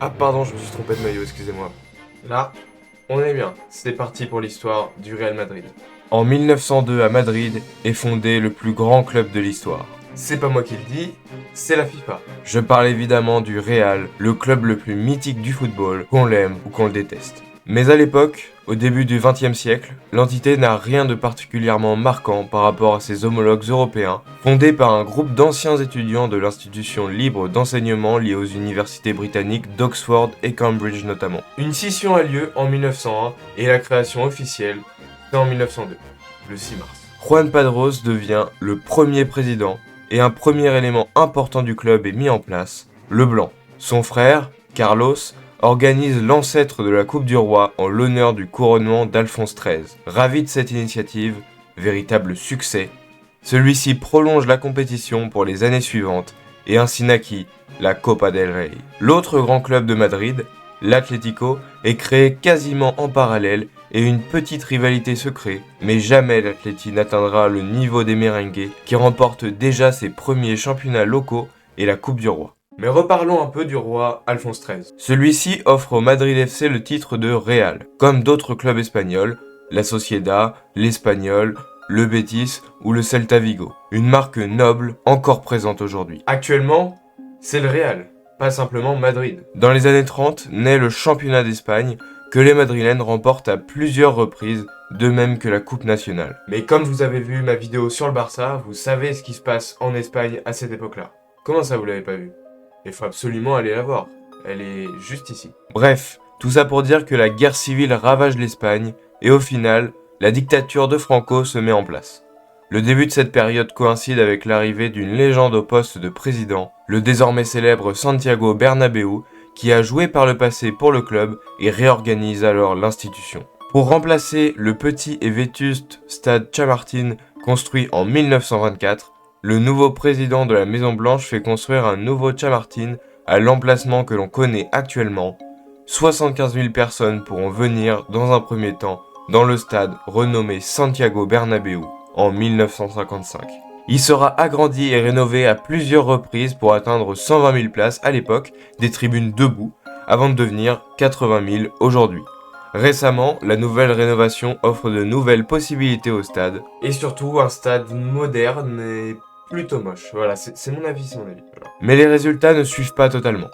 Ah pardon, je me suis trompé de maillot, excusez-moi. Là, on est bien. C'est parti pour l'histoire du Real Madrid. En 1902 à Madrid est fondé le plus grand club de l'histoire. C'est pas moi qui le dis, c'est la FIFA. Je parle évidemment du Real, le club le plus mythique du football, qu'on l'aime ou qu'on le déteste. Mais à l'époque, au début du XXe siècle, l'entité n'a rien de particulièrement marquant par rapport à ses homologues européens, fondé par un groupe d'anciens étudiants de l'institution libre d'enseignement liée aux universités britanniques d'Oxford et Cambridge notamment. Une scission a lieu en 1901 et la création officielle, c'est en 1902, le 6 mars. Juan Padros devient le premier président et un premier élément important du club est mis en place, le blanc. Son frère, Carlos, organise l'ancêtre de la Coupe du Roi en l'honneur du couronnement d'Alphonse XIII. Ravi de cette initiative, véritable succès, celui-ci prolonge la compétition pour les années suivantes et ainsi naquit la Copa del Rey. L'autre grand club de Madrid, l'Atlético, est créé quasiment en parallèle et une petite rivalité se crée, mais jamais l'Atleti n'atteindra le niveau des merengues qui remportent déjà ses premiers championnats locaux et la Coupe du Roi. Mais reparlons un peu du roi Alphonse XIII. Celui-ci offre au Madrid FC le titre de Real, comme d'autres clubs espagnols, la Sociedad, l'Espagnol, le Betis ou le Celta Vigo. Une marque noble encore présente aujourd'hui. Actuellement, c'est le Real, pas simplement Madrid. Dans les années 30, naît le championnat d'Espagne que les Madrilènes remportent à plusieurs reprises, de même que la Coupe nationale. Mais comme vous avez vu ma vidéo sur le Barça, vous savez ce qui se passe en Espagne à cette époque-là. Comment ça vous l'avez pas vu? Il faut absolument aller la voir. Elle est juste ici. Bref, tout ça pour dire que la guerre civile ravage l'Espagne et au final, la dictature de Franco se met en place. Le début de cette période coïncide avec l'arrivée d'une légende au poste de président, le désormais célèbre Santiago Bernabéu, qui a joué par le passé pour le club et réorganise alors l'institution. Pour remplacer le petit et vétuste stade Chamartín construit en 1924, le nouveau président de la Maison Blanche fait construire un nouveau Chamartín à l'emplacement que l'on connaît actuellement. 75 000 personnes pourront venir dans un premier temps dans le stade renommé Santiago Bernabéu en 1955. Il sera agrandi et rénové à plusieurs reprises pour atteindre 120 000 places à l'époque, des tribunes debout, avant de devenir 80 000 aujourd'hui. Récemment, la nouvelle rénovation offre de nouvelles possibilités au stade, et surtout un stade moderne et plutôt moche. Voilà, c'est mon avis, c'est mon avis. Voilà. Mais les résultats ne suivent pas totalement.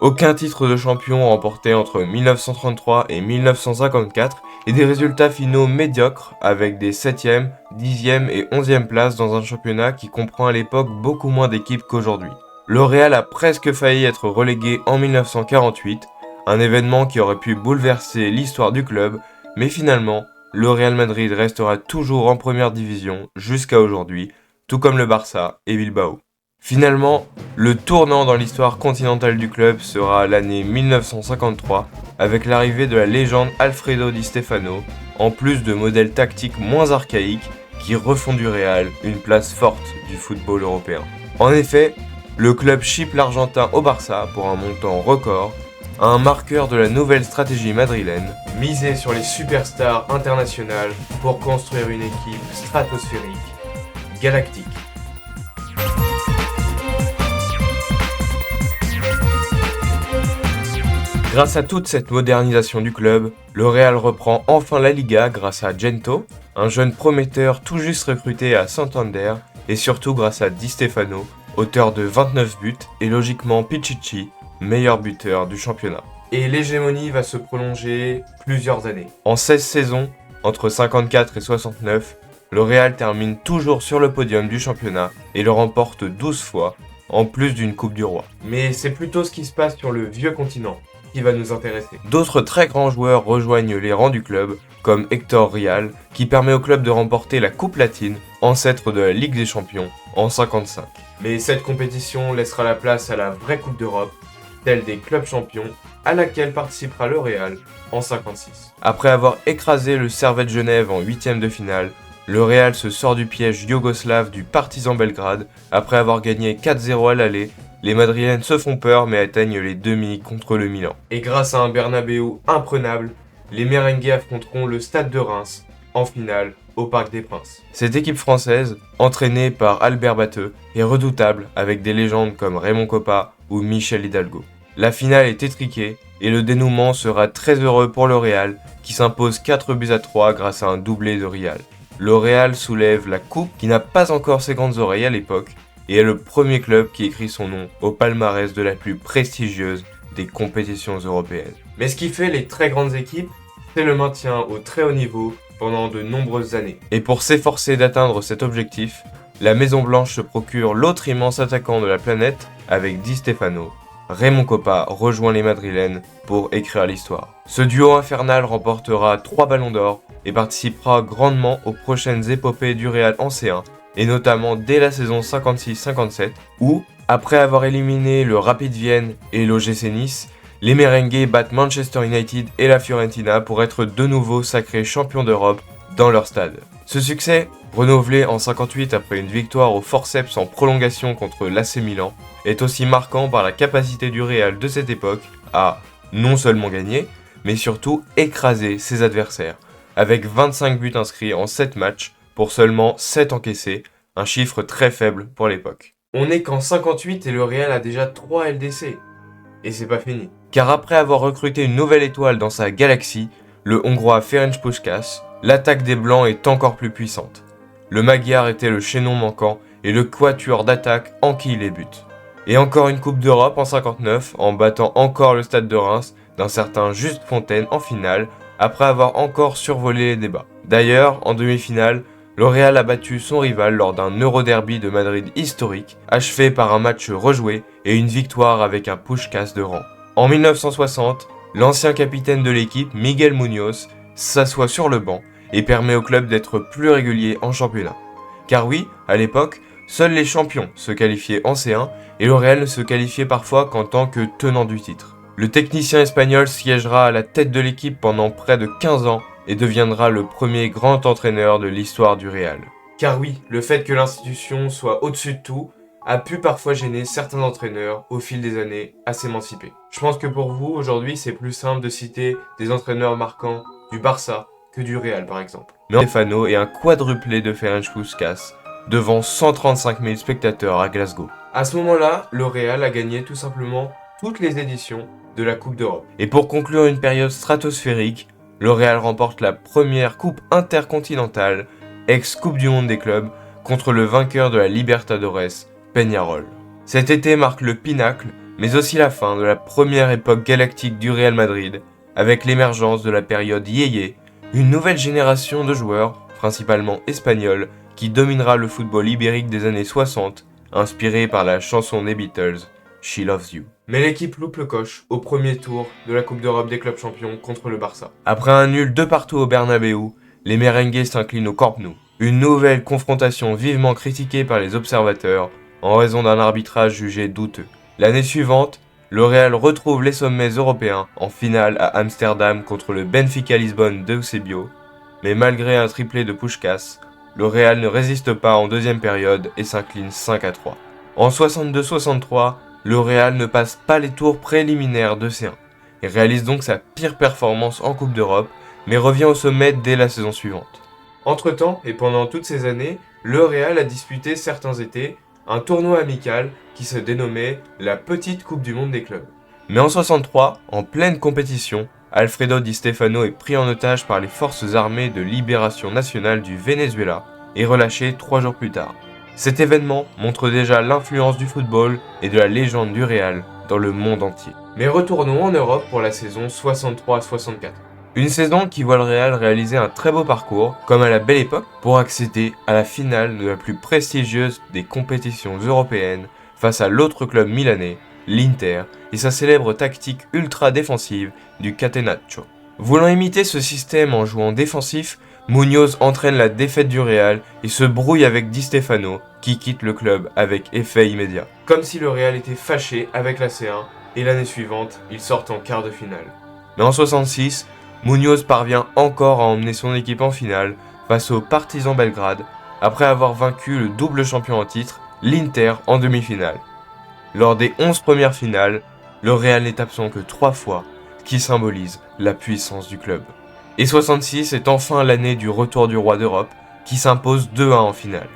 Aucun titre de champion remporté entre 1933 et 1954 et des résultats finaux médiocres avec des 7e, 10e et 11e places dans un championnat qui comprend à l'époque beaucoup moins d'équipes qu'aujourd'hui. Le Real a presque failli être relégué en 1948, un événement qui aurait pu bouleverser l'histoire du club, mais finalement, le Real Madrid restera toujours en première division jusqu'à aujourd'hui, tout comme le Barça et Bilbao. Finalement, le tournant dans l'histoire continentale du club sera l'année 1953 avec l'arrivée de la légende Alfredo Di Stefano, en plus de modèles tactiques moins archaïques qui refont du Real une place forte du football européen. En effet, le club chipe l'Argentin au Barça pour un montant record, un marqueur de la nouvelle stratégie madrilène, miser sur les superstars internationales pour construire une équipe stratosphérique, galactique. Grâce à toute cette modernisation du club, le Real reprend enfin la Liga grâce à Gento, un jeune prometteur tout juste recruté à Santander, et surtout grâce à Di Stefano, auteur de 29 buts, et logiquement Pichichi, meilleur buteur du championnat. Et l'hégémonie va se prolonger plusieurs années. En 16 saisons, entre 54 et 69, le Real termine toujours sur le podium du championnat et le remporte 12 fois, en plus d'une Coupe du Roi. Mais c'est plutôt ce qui se passe sur le vieux continent qui va nous intéresser. D'autres très grands joueurs rejoignent les rangs du club, comme Héctor Rial, qui permet au club de remporter la Coupe latine, ancêtre de la Ligue des Champions, en 55. Mais cette compétition laissera la place à la vraie Coupe d'Europe, telle des clubs champions, à laquelle participera le Real en 56. Après avoir écrasé le Servette Genève en 8e de finale, le Real se sort du piège yougoslave du Partizan Belgrade après avoir gagné 4-0 à l'aller. Les Madrilènes se font peur mais atteignent les demi contre le Milan. Et grâce à un Bernabéu imprenable, les merengues affronteront le Stade de Reims en finale au Parc des Princes. Cette équipe française, entraînée par Albert Batteux, est redoutable avec des légendes comme Raymond Kopa ou Michel Hidalgo. La finale est étriquée et le dénouement sera très heureux pour le Real qui s'impose 4-3 grâce à un doublé de Rial. Le Real soulève la coupe qui n'a pas encore ses grandes oreilles à l'époque et est le premier club qui écrit son nom au palmarès de la plus prestigieuse des compétitions européennes. Mais ce qui fait les très grandes équipes, c'est le maintien au très haut niveau pendant de nombreuses années. Et pour s'efforcer d'atteindre cet objectif, la Maison Blanche se procure l'autre immense attaquant de la planète avec Di Stefano. Raymond Kopa rejoint les Madrilènes pour écrire l'histoire. Ce duo infernal remportera 3 ballons d'or et participera grandement aux prochaines épopées du Real en C1, et notamment dès la saison 56-57, où, après avoir éliminé le Rapid Vienne et l'OGC Nice, les Merengues battent Manchester United et la Fiorentina pour être de nouveau sacrés champions d'Europe dans leur stade. Ce succès, renouvelé en 58 après une victoire au forceps en prolongation contre l'AC Milan, est aussi marquant par la capacité du Real de cette époque à non seulement gagner, mais surtout écraser ses adversaires, avec 25 buts inscrits en 7 matchs pour seulement 7 encaissés, un chiffre très faible pour l'époque. On n'est qu'en 58 et le Real a déjà 3 LDC. Et c'est pas fini. Car après avoir recruté une nouvelle étoile dans sa galaxie, le Hongrois Ferenc Puskás, l'attaque des Blancs est encore plus puissante. Le Magyar était le chaînon manquant et le quatuor d'attaque enquille les buts. Et encore une Coupe d'Europe en 59 en battant encore le Stade de Reims d'un certain Just Fontaine en finale après avoir encore survolé les débats. D'ailleurs, en demi-finale, le Real a battu son rival lors d'un Euroderby de Madrid historique, achevé par un match rejoué et une victoire avec un Puskás de rang. En 1960, l'ancien capitaine de l'équipe, Miguel Muñoz, s'assoit sur le banc et permet au club d'être plus régulier en championnat. Car oui, à l'époque, seuls les champions se qualifiaient en C1 et le Real ne se qualifiait parfois qu'en tant que tenant du titre. Le technicien espagnol siégera à la tête de l'équipe pendant près de 15 ans et deviendra le premier grand entraîneur de l'histoire du Real. Car oui, le fait que l'institution soit au-dessus de tout a pu parfois gêner certains entraîneurs au fil des années à s'émanciper. Je pense que pour vous, aujourd'hui, c'est plus simple de citer des entraîneurs marquants du Barça que du Real par exemple. Mais Stefano est un quadruplé de Ferenc Puskás devant 135 000 spectateurs à Glasgow. À ce moment-là, le Real a gagné tout simplement toutes les éditions de la Coupe d'Europe. Et pour conclure une période stratosphérique, le Real remporte la première coupe intercontinentale, ex-coupe du monde des clubs, contre le vainqueur de la Libertadores, Peñarol. Cet été marque le pinacle, mais aussi la fin de la première époque galactique du Real Madrid, avec l'émergence de la période Yéyé, une nouvelle génération de joueurs, principalement espagnols, qui dominera le football ibérique des années 60, inspiré par la chanson des Beatles, She Loves You. Mais l'équipe loupe le coche au premier tour de la Coupe d'Europe des clubs champions contre le Barça. Après un nul 2-2 au Bernabéu, les Merengues s'inclinent au Camp Nou. Une nouvelle confrontation vivement critiquée par les observateurs en raison d'un arbitrage jugé douteux. L'année suivante, le Real retrouve les sommets européens en finale à Amsterdam contre le Benfica Lisbonne d'Eusebio, mais malgré un triplé de Puskás, le Real ne résiste pas en deuxième période et s'incline 5-3. En 62-63, le Real ne passe pas les tours préliminaires de C1 et réalise donc sa pire performance en Coupe d'Europe, mais revient au sommet dès la saison suivante. Entre-temps, et pendant toutes ces années, le Real a disputé certains étés un tournoi amical qui se dénommait la Petite Coupe du Monde des clubs. Mais en 63, en pleine compétition, Alfredo Di Stefano est pris en otage par les forces armées de libération nationale du Venezuela et relâché 3 jours plus tard. Cet événement montre déjà l'influence du football et de la légende du Real dans le monde entier. Mais retournons en Europe pour la saison 63-64. Une saison qui voit le Real réaliser un très beau parcours, comme à la belle époque, pour accéder à la finale de la plus prestigieuse des compétitions européennes face à l'autre club milanais, l'Inter, et sa célèbre tactique ultra défensive du catenaccio. Voulant imiter ce système en jouant défensif, Muñoz entraîne la défaite du Real et se brouille avec Di Stefano, qui quitte le club avec effet immédiat. Comme si le Real était fâché avec la C1, et l'année suivante, ils sortent en quart de finale. Mais en 66, Muñoz parvient encore à emmener son équipe en finale face au Partizan Belgrade, après avoir vaincu le double champion en titre, l'Inter, en demi-finale. Lors des 11 premières finales, le Real n'est absent que 3 fois, ce qui symbolise la puissance du club. Et 66 est enfin l'année du retour du roi d'Europe, qui s'impose 2-1 en finale.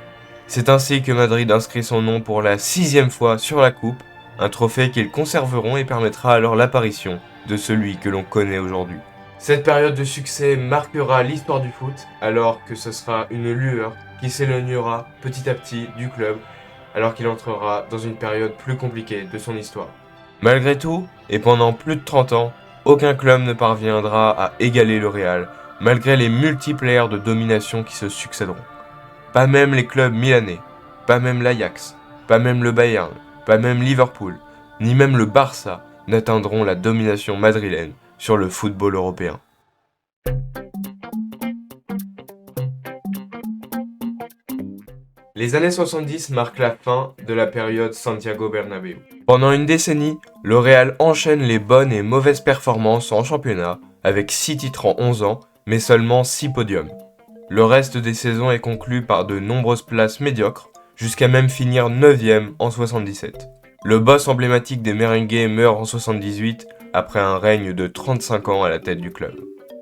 C'est ainsi que Madrid inscrit son nom pour la 6e fois sur la coupe, un trophée qu'ils conserveront et permettra alors l'apparition de celui que l'on connaît aujourd'hui. Cette période de succès marquera l'histoire du foot, alors que ce sera une lueur qui s'éloignera petit à petit du club, alors qu'il entrera dans une période plus compliquée de son histoire. Malgré tout, et pendant plus de 30 ans, aucun club ne parviendra à égaler le Real, malgré les multiples ères de domination qui se succéderont. Pas même les clubs milanais, pas même l'Ajax, pas même le Bayern, pas même Liverpool, ni même le Barça n'atteindront la domination madrilène sur le football européen. Les années 70 marquent la fin de la période Santiago Bernabéu. Pendant une décennie, le Real enchaîne les bonnes et mauvaises performances en championnat, avec 6 titres en 11 ans, mais seulement 6 podiums. Le reste des saisons est conclu par de nombreuses places médiocres, jusqu'à même finir 9e en 77. Le boss emblématique des merengues meurt en 78, après un règne de 35 ans à la tête du club.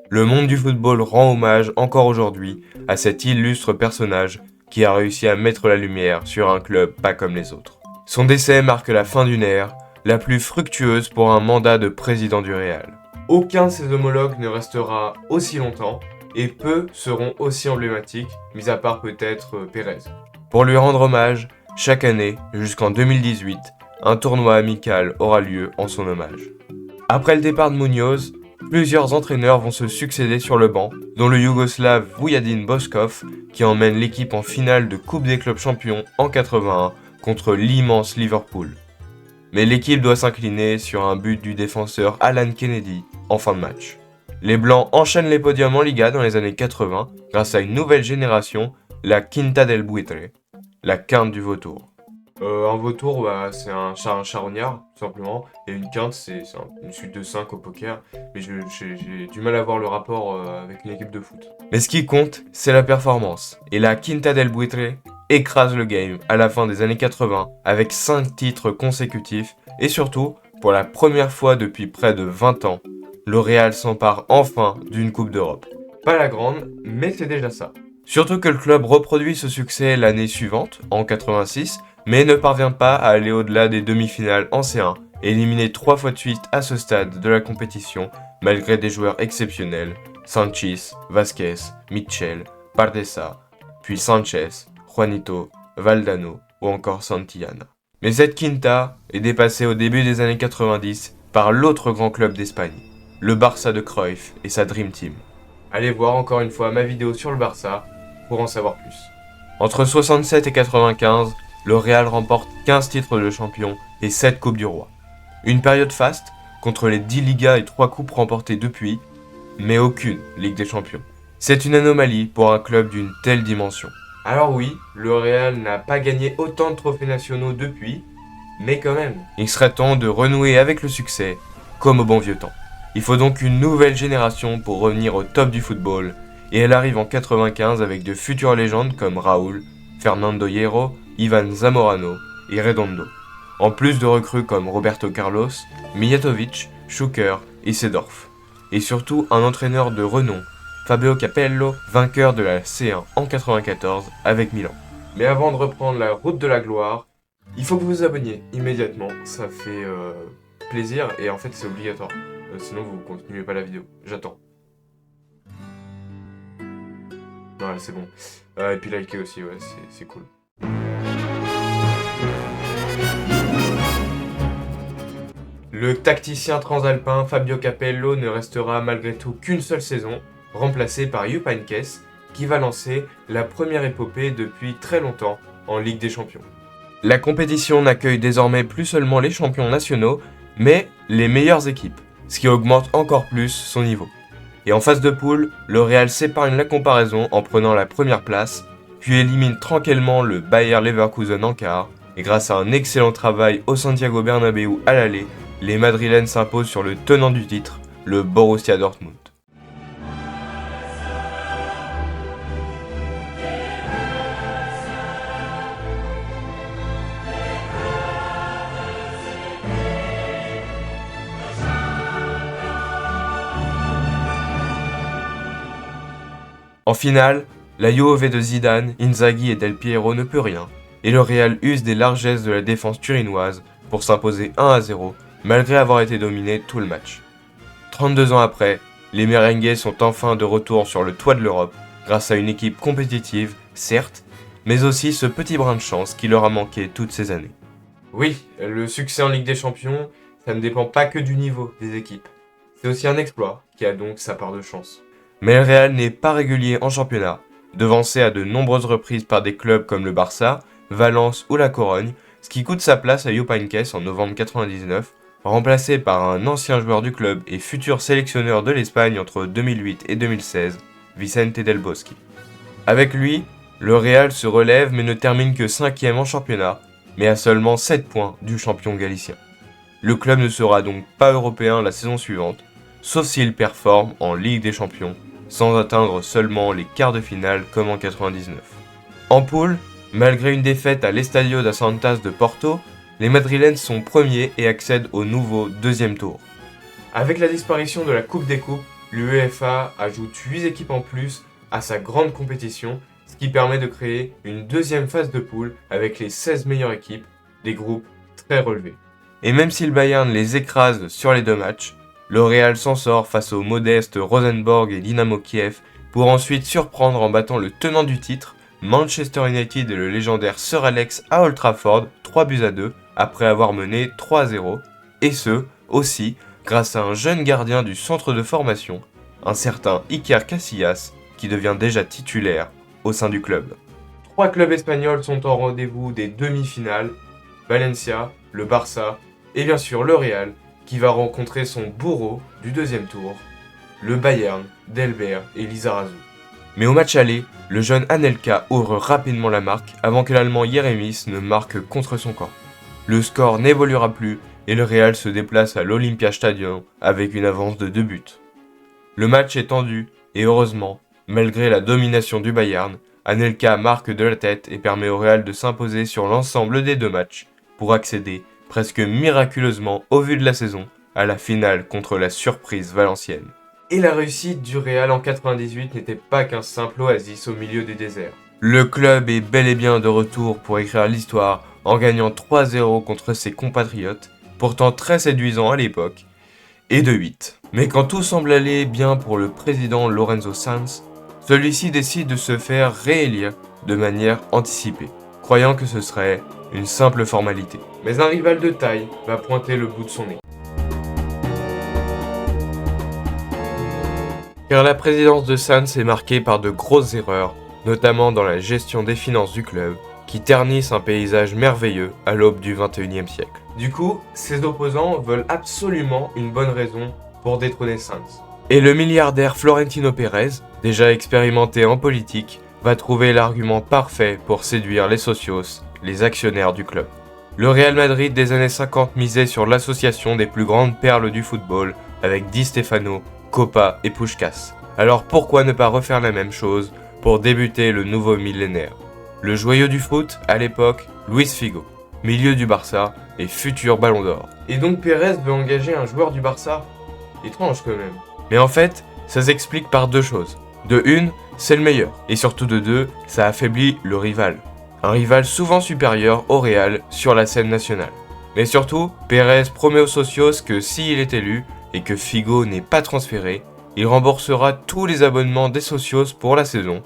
Le monde du football rend hommage encore aujourd'hui à cet illustre personnage qui a réussi à mettre la lumière sur un club pas comme les autres. Son décès marque la fin d'une ère, la plus fructueuse pour un mandat de président du Real. Aucun de ses homologues ne restera aussi longtemps, et peu seront aussi emblématiques, mis à part peut-être Pérez. Pour lui rendre hommage, chaque année, jusqu'en 2018, un tournoi amical aura lieu en son hommage. Après le départ de Muñoz, plusieurs entraîneurs vont se succéder sur le banc, dont le Yougoslave Vujadin Boškov, qui emmène l'équipe en finale de Coupe des clubs champions en 81 contre l'immense Liverpool. Mais l'équipe doit s'incliner sur un but du défenseur Alan Kennedy en fin de match. Les Blancs enchaînent les podiums en Liga dans les années 80 grâce à une nouvelle génération, la Quinta del Buitre, la quinte du vautour. Un vautour, c'est un charognard, tout simplement, et une quinte, c'est une suite de 5 au poker, mais j'ai du mal à voir le rapport avec une équipe de foot. Mais ce qui compte, c'est la performance, et la Quinta del Buitre écrase le game à la fin des années 80 avec 5 titres consécutifs, et surtout, pour la première fois depuis près de 20 ans, le Real s'empare enfin d'une Coupe d'Europe. Pas la grande, mais c'est déjà ça. Surtout que le club reproduit ce succès l'année suivante, en 86, mais ne parvient pas à aller au-delà des demi-finales en C1, éliminé 3 fois de suite à ce stade de la compétition, malgré des joueurs exceptionnels, Sanchis, Vázquez, Mitchell, Pardesa, puis Sanchez, Juanito, Valdano ou encore Santillana. Mais cette quinta est dépassée au début des années 90 par l'autre grand club d'Espagne, le Barça de Cruyff et sa Dream Team. Allez voir encore une fois ma vidéo sur le Barça pour en savoir plus. Entre 67 et 95, le Real remporte 15 titres de champion et 7 Coupes du Roi. Une période faste, contre les 10 Ligas et 3 coupes remportées depuis, mais aucune Ligue des Champions. C'est une anomalie pour un club d'une telle dimension. Alors oui, le Real n'a pas gagné autant de trophées nationaux depuis, mais quand même. Il serait temps de renouer avec le succès, comme au bon vieux temps. Il faut donc une nouvelle génération pour revenir au top du football, et elle arrive en 95 avec de futures légendes comme Raúl, Fernando Hierro, Ivan Zamorano et Redondo. En plus de recrues comme Roberto Carlos, Mijatovic, Schuker et Seedorf. Et surtout un entraîneur de renom, Fabio Capello, vainqueur de la C1 en 94 avec Milan. Mais avant de reprendre la route de la gloire, il faut que vous vous abonniez immédiatement, ça fait plaisir et en fait c'est obligatoire. Sinon vous continuez pas la vidéo, j'attends. Voilà, c'est bon. Et puis liker aussi, ouais, c'est cool. Le tacticien transalpin Fabio Capello ne restera malgré tout qu'une seule saison, remplacé par Jupp Heynckes, qui va lancer la première épopée depuis très longtemps en Ligue des Champions. La compétition n'accueille désormais plus seulement les champions nationaux, mais les meilleures équipes, ce qui augmente encore plus son niveau. Et en phase de poule, le Real s'épargne la comparaison en prenant la première place, puis élimine tranquillement le Bayer Leverkusen en quart, et grâce à un excellent travail au Santiago Bernabéu à l'aller, les Madrilènes s'imposent sur le tenant du titre, le Borussia Dortmund. En finale, la Juve de Zidane, Inzaghi et Del Piero ne peut rien, et le Real use des largesses de la défense turinoise pour s'imposer 1-0, malgré avoir été dominé tout le match. 32 ans après, les merengues sont enfin de retour sur le toit de l'Europe, grâce à une équipe compétitive, certes, mais aussi ce petit brin de chance qui leur a manqué toutes ces années. Oui, le succès en Ligue des Champions, ça ne dépend pas que du niveau des équipes. C'est aussi un exploit qui a donc sa part de chance. Mais le Real n'est pas régulier en championnat, devancé à de nombreuses reprises par des clubs comme le Barça, Valence ou la Corogne, ce qui coûte sa place à Jupp Heynckes en novembre 1999, remplacé par un ancien joueur du club et futur sélectionneur de l'Espagne entre 2008 et 2016, Vicente Del Bosque. Avec lui, le Real se relève mais ne termine que 5e en championnat, mais à seulement 7 points du champion galicien. Le club ne sera donc pas européen la saison suivante, sauf s'il performe en Ligue des Champions, sans atteindre seulement les quarts de finale comme en 99. En poule, malgré une défaite à l'Estadio das Antas de Porto, les Madrilènes sont premiers et accèdent au nouveau deuxième tour. Avec la disparition de la Coupe des Coupes, l'UEFA ajoute 8 équipes en plus à sa grande compétition, ce qui permet de créer une deuxième phase de poule avec les 16 meilleures équipes, des groupes très relevés. Et même si le Bayern les écrase sur les 2 matchs, le Real s'en sort face aux modestes Rosenborg et Dynamo Kiev pour ensuite surprendre en battant le tenant du titre, Manchester United et le légendaire Sir Alex à Old Trafford 3-2 après avoir mené 3-0, et ce, aussi, grâce à un jeune gardien du centre de formation, un certain Iker Casillas, qui devient déjà titulaire au sein du club. 3 clubs espagnols sont en rendez-vous des demi-finales, Valencia, le Barça et bien sûr le Real, qui va rencontrer son bourreau du deuxième tour, le Bayern d'Elbert et Lizarazu. Mais au match aller, le jeune Anelka ouvre rapidement la marque avant que l'Allemand Jeremis ne marque contre son camp. Le score n'évoluera plus et le Real se déplace à l'Olympiastadion avec une avance de 2 buts. Le match est tendu et heureusement, malgré la domination du Bayern, Anelka marque de la tête et permet au Real de s'imposer sur l'ensemble des 2 matchs pour accéder, presque miraculeusement au vu de la saison, à la finale contre la surprise valencienne. Et la réussite du Real en 98 n'était pas qu'un simple oasis au milieu des déserts. Le club est bel et bien de retour pour écrire l'histoire en gagnant 3-0 contre ses compatriotes, pourtant très séduisants à l'époque, et de 8. Mais quand tout semble aller bien pour le président Lorenzo Sanz, celui-ci décide de se faire réélire de manière anticipée, croyant que ce serait une simple formalité. Mais un rival de taille va pointer le bout de son nez. Car la présidence de Sanz est marquée par de grosses erreurs, notamment dans la gestion des finances du club, qui ternissent un paysage merveilleux à l'aube du XXIe siècle. Du coup, ses opposants veulent absolument une bonne raison pour détrôner Sanz. Et le milliardaire Florentino Pérez, déjà expérimenté en politique, va trouver l'argument parfait pour séduire les socios, les actionnaires du club. Le Real Madrid des années 50 misait sur l'association des plus grandes perles du football avec Di Stefano, Copa et Puskás. Alors pourquoi ne pas refaire la même chose pour débuter le nouveau millénaire? Le joyau du foot, à l'époque, Luis Figo, milieu du Barça et futur Ballon d'Or. Et donc Pérez veut engager un joueur du Barça? Étrange quand même. Mais en fait, ça s'explique par 2 choses. De 1, c'est le meilleur. Et surtout de 2, ça affaiblit le rival. Un rival souvent supérieur au Real sur la scène nationale. Mais surtout, Pérez promet aux socios que s'il est élu et que Figo n'est pas transféré, il remboursera tous les abonnements des socios pour la saison.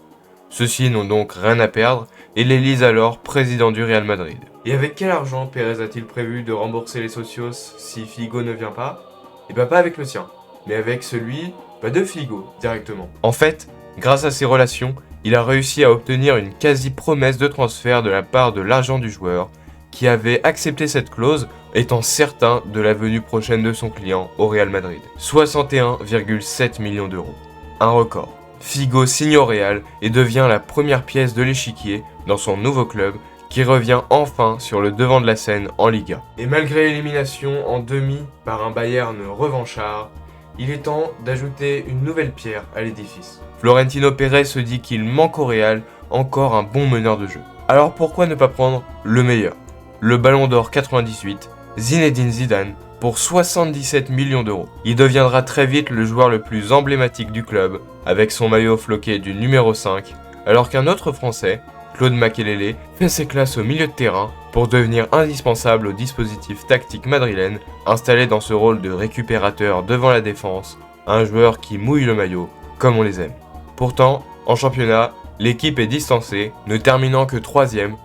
Ceux-ci n'ont donc rien à perdre et l'élise alors président du Real Madrid. Et avec quel argent Pérez a-t-il prévu de rembourser les socios si Figo ne vient pas? Et pas avec le sien, mais avec celui de Figo directement. En fait, grâce à ses relations, il a réussi à obtenir une quasi-promesse de transfert de la part de l'agent du joueur, qui avait accepté cette clause, étant certain de la venue prochaine de son client au Real Madrid. 61,7 millions d'euros. Un record. Figo signe au Real et devient la première pièce de l'échiquier dans son nouveau club, qui revient enfin sur le devant de la scène en Liga. Et malgré l'élimination en demi par un Bayern revanchard, il est temps d'ajouter une nouvelle pierre à l'édifice. Florentino Pérez se dit qu'il manque au Real encore un bon meneur de jeu. Alors pourquoi ne pas prendre le meilleur? Le Ballon d'Or 98, Zinedine Zidane, pour 77 millions d'euros. Il deviendra très vite le joueur le plus emblématique du club, avec son maillot floqué du numéro 5, alors qu'un autre Français, Claude Makélélé, fait ses classes au milieu de terrain pour devenir indispensable au dispositif tactique madrilène, installé dans ce rôle de récupérateur devant la défense, un joueur qui mouille le maillot comme on les aime. Pourtant, en championnat, l'équipe est distancée, ne terminant que 3ème,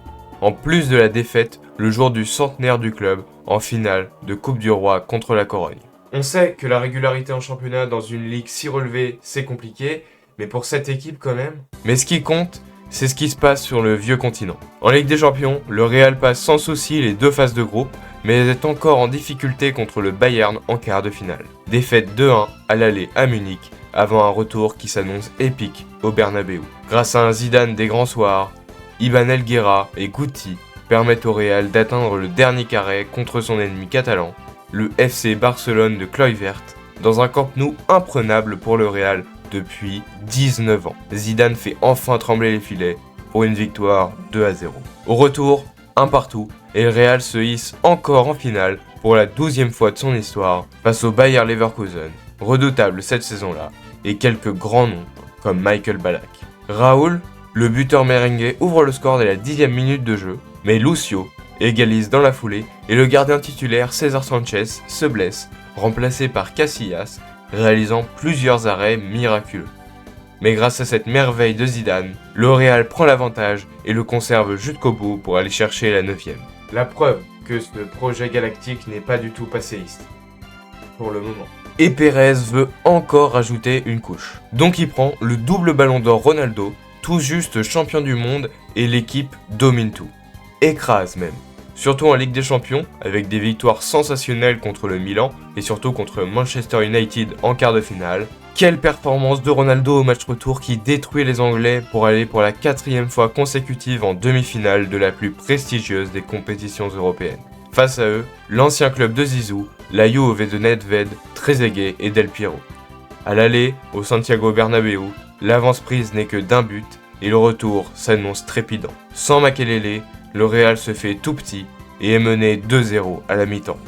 en plus de la défaite le jour du centenaire du club en finale de Coupe du Roi contre la Corogne. On sait que la régularité en championnat dans une ligue si relevée, c'est compliqué, mais pour cette équipe quand même. Mais ce qui compte, c'est ce qui se passe sur le vieux continent. En Ligue des Champions, le Real passe sans souci les 2 phases de groupe, mais est encore en difficulté contre le Bayern en quart de finale. Défaite 2-1 à l'aller à Munich, avant un retour qui s'annonce épique au Bernabéu. Grâce à un Zidane des grands soirs, Iban Elguera et Guti permettent au Real d'atteindre le dernier carré contre son ennemi catalan, le FC Barcelone de Kluivert, dans un Camp Nou imprenable pour le Real depuis 19 ans. Zidane fait enfin trembler les filets pour une victoire 2-0. Au retour, un partout, et le Real se hisse encore en finale pour la 12e fois de son histoire face au Bayer Leverkusen, redoutable cette saison-là, et quelques grands noms comme Michael Ballack. Raúl, le buteur merengue, ouvre le score dès la 10e minute de jeu, mais Lucio égalise dans la foulée et le gardien titulaire César Sanchez se blesse, remplacé par Casillas, réalisant plusieurs arrêts miraculeux. Mais grâce à cette merveille de Zidane, le Real prend l'avantage et le conserve jusqu'au bout pour aller chercher la 9e. La preuve que ce projet galactique n'est pas du tout passéiste. Pour le moment. Et Pérez veut encore rajouter une couche. Donc il prend le double ballon d'or Ronaldo, tout juste champion du monde, et l'équipe domine tout. Écrase même. Surtout en Ligue des Champions, avec des victoires sensationnelles contre le Milan et surtout contre Manchester United en quart de finale. Quelle performance de Ronaldo au match retour qui détruit les Anglais pour aller pour la 4e fois consécutive en demi-finale de la plus prestigieuse des compétitions européennes. Face à eux, l'ancien club de Zizou, la Juve de Nedved, Trezeguet et Del Piero. À l'aller, au Santiago Bernabéu, l'avance prise n'est que d'un but et le retour s'annonce trépidant. Sans Makelele, le Real se fait tout petit et est mené 2-0 à la mi-temps.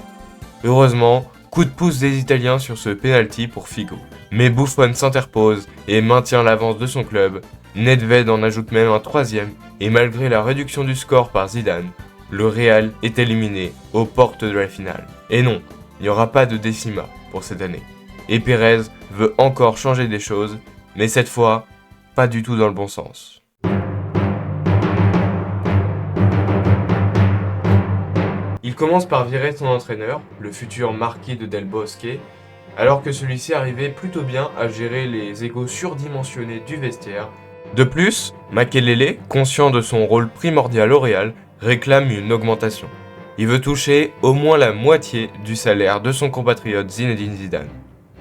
Heureusement, coup de pouce des Italiens sur ce penalty pour Figo. Mais Buffon s'interpose et maintient l'avance de son club. Nedved en ajoute même un 3e et malgré la réduction du score par Zidane, le Real est éliminé aux portes de la finale. Et non, il n'y aura pas de décima pour cette année. Et Pérez veut encore changer des choses, mais cette fois, pas du tout dans le bon sens. Il commence par virer son entraîneur, le futur marquis de Del Bosque, alors que celui-ci arrivait plutôt bien à gérer les égos surdimensionnés du vestiaire. De plus, Makelele, conscient de son rôle primordial au Real, réclame une augmentation. Il veut toucher au moins la moitié du salaire de son compatriote Zinedine Zidane.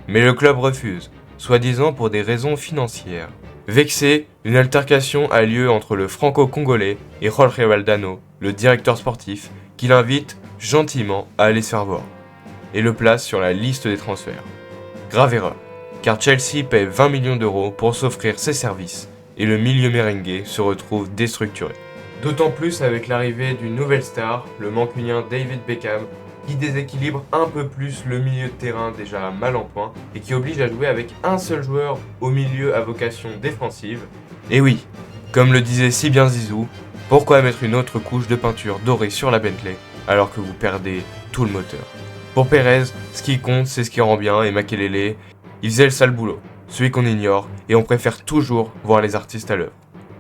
Mais le club refuse, soi-disant pour des raisons financières. Vexé, une altercation a lieu entre le franco-congolais et Jorge Valdano, le directeur sportif, qui l'invite gentiment à aller se faire voir, et le place sur la liste des transferts. Grave erreur, car Chelsea paie 20 millions d'euros pour s'offrir ses services, et le milieu merengue se retrouve déstructuré. D'autant plus avec l'arrivée d'une nouvelle star, le mancunien David Beckham, qui déséquilibre un peu plus le milieu de terrain déjà mal en point, et qui oblige à jouer avec un seul joueur au milieu à vocation défensive. Et oui, comme le disait si bien Zizou, pourquoi mettre une autre couche de peinture dorée sur la Bentley alors que vous perdez tout le moteur? Pour Pérez, ce qui compte c'est ce qui rend bien et Makelele, il faisait le sale boulot, celui qu'on ignore et on préfère toujours voir les artistes à l'œuvre.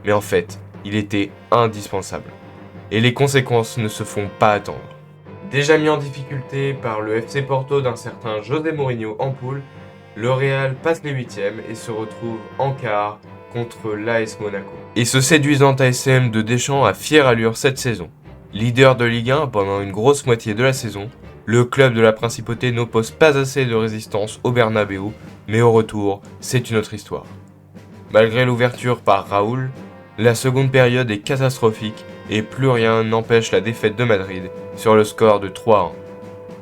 Mais en fait, il était indispensable. Et les conséquences ne se font pas attendre. Déjà mis en difficulté par le FC Porto d'un certain José Mourinho en poule, le Real passe les 8e et se retrouve en quart contre l'AS Monaco. Et ce séduisant ASM de Deschamps a fière allure cette saison. Leader de Ligue 1 pendant une grosse moitié de la saison, le club de la Principauté n'oppose pas assez de résistance au Bernabéu, mais au retour, c'est une autre histoire. Malgré l'ouverture par Raúl, la seconde période est catastrophique et plus rien n'empêche la défaite de Madrid sur le score de 3-1.